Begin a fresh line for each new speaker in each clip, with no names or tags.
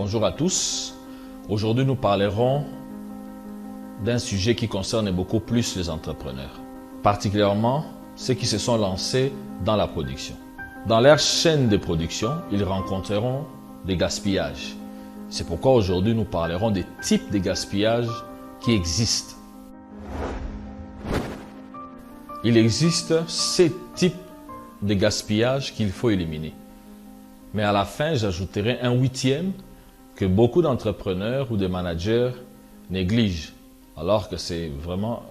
Bonjour à tous. Aujourd'hui, nous parlerons d'un sujet qui concerne beaucoup plus les entrepreneurs, particulièrement ceux qui se sont lancés dans la production. Dans leur chaîne de production, ils rencontreront des gaspillages. C'est pourquoi aujourd'hui, nous parlerons des types de gaspillages qui existent. Il existe 7 types de gaspillage qu'il faut éliminer. Mais à la fin, j'ajouterai un 8e que beaucoup d'entrepreneurs ou de managers négligent, alors que c'est vraiment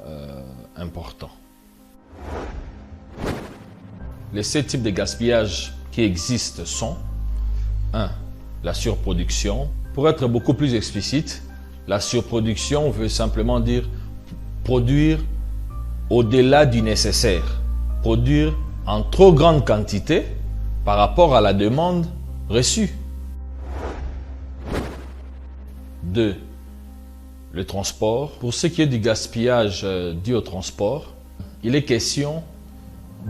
important. Les 7 types de gaspillage qui existent sont 1. La surproduction. Pour être beaucoup plus explicite, la surproduction veut simplement dire produire au-delà du nécessaire, produire en trop grande quantité par rapport à la demande reçue. 2. Le transport. Pour ce qui est du gaspillage dû au transport, il est question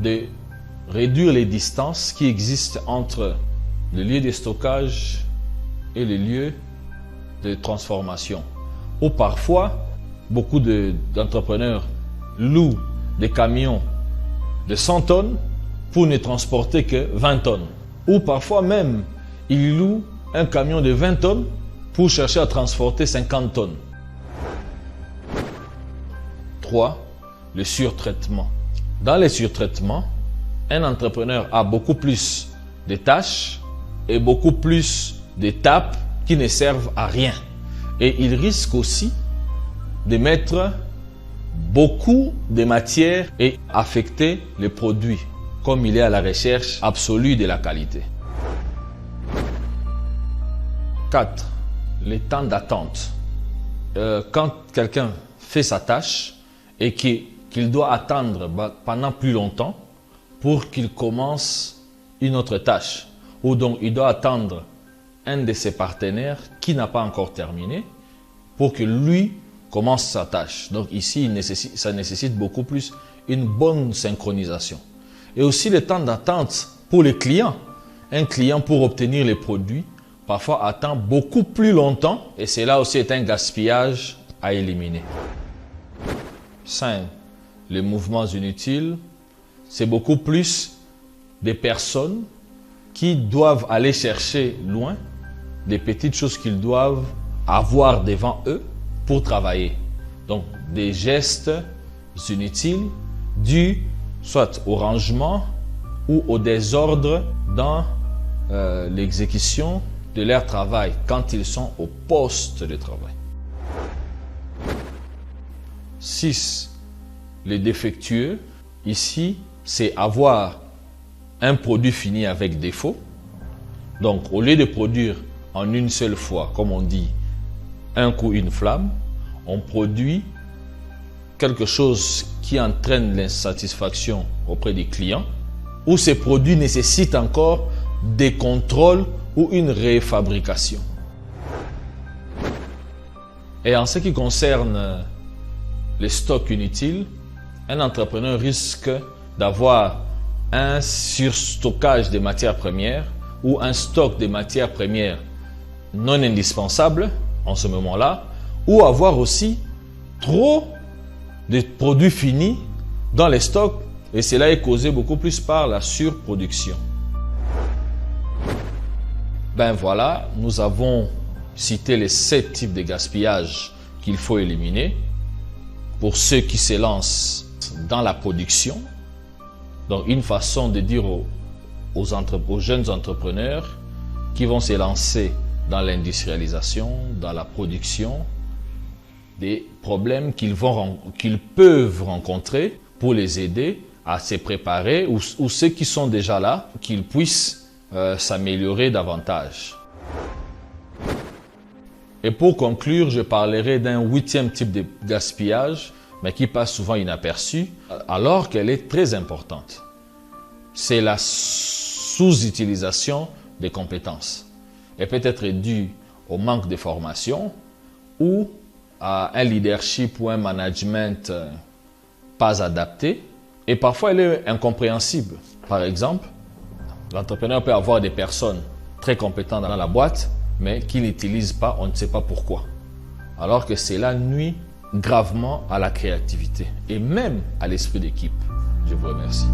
de réduire les distances qui existent entre le lieu de stockage et le lieu de transformation. Ou parfois, beaucoup d'entrepreneurs louent des camions de 100 tonnes pour ne transporter que 20 tonnes. Ou parfois même, ils louent un camion de 20 tonnes pour chercher à transporter 50 tonnes. 3. Le surtraitement. Dans les surtraitements, un entrepreneur a beaucoup plus de tâches et beaucoup plus d'étapes qui ne servent à rien. Et il risque aussi de mettre beaucoup de matières et affecter les produits, comme il est à la recherche absolue de la qualité. 4. Les temps d'attente. Quand quelqu'un fait sa tâche et qu'il doit attendre pendant plus longtemps pour qu'il commence une autre tâche, ou donc il doit attendre un de ses partenaires qui n'a pas encore terminé pour que lui commence sa tâche. Donc ici, ça nécessite beaucoup plus une bonne synchronisation. Et aussi le temps d'attente pour les clients. Un client, pour obtenir les produits, parfois attend beaucoup plus longtemps et cela aussi est un gaspillage à éliminer. 5. Les mouvements inutiles. C'est beaucoup plus des personnes qui doivent aller chercher loin des petites choses qu'ils doivent avoir devant eux pour travailler. Donc des gestes inutiles dus soit au rangement ou au désordre dans l'exécution de leur travail quand ils sont au poste de travail. 6. Les défectueux. Ici, c'est avoir un produit fini avec défaut. Donc, au lieu de produire en une seule fois, comme on dit, un coup, une flamme, on produit quelque chose qui entraîne l'insatisfaction auprès des clients, ou ces produits nécessitent encore des contrôles ou une réfabrication. Et en ce qui concerne les stocks inutiles, un entrepreneur risque d'avoir un surstockage des matières premières ou un stock de matières premières non indispensables en ce moment-là, ou avoir aussi trop de produits finis dans les stocks, et cela est causé beaucoup plus par la surproduction. Ben voilà, nous avons cité les 7 types de gaspillage qu'il faut éliminer pour ceux qui se lancent dans la production. Donc une façon de dire aux jeunes entrepreneurs qui vont se lancer dans l'industrialisation, dans la production, des problèmes qu'ils peuvent rencontrer pour les aider à se préparer, ou ceux qui sont déjà là, qu'ils puissent s'améliorer davantage. Et pour conclure, je parlerai d'un 8e type de gaspillage, mais qui passe souvent inaperçu, alors qu'elle est très importante. C'est la sous-utilisation des compétences. Elle peut être due au manque de formation ou à un leadership ou un management pas adapté. Et parfois, elle est incompréhensible. Par exemple, l'entrepreneur peut avoir des personnes très compétentes dans la boîte, mais qu'il n'utilise pas, on ne sait pas pourquoi. Alors que cela nuit gravement à la créativité et même à l'esprit d'équipe. Je vous remercie.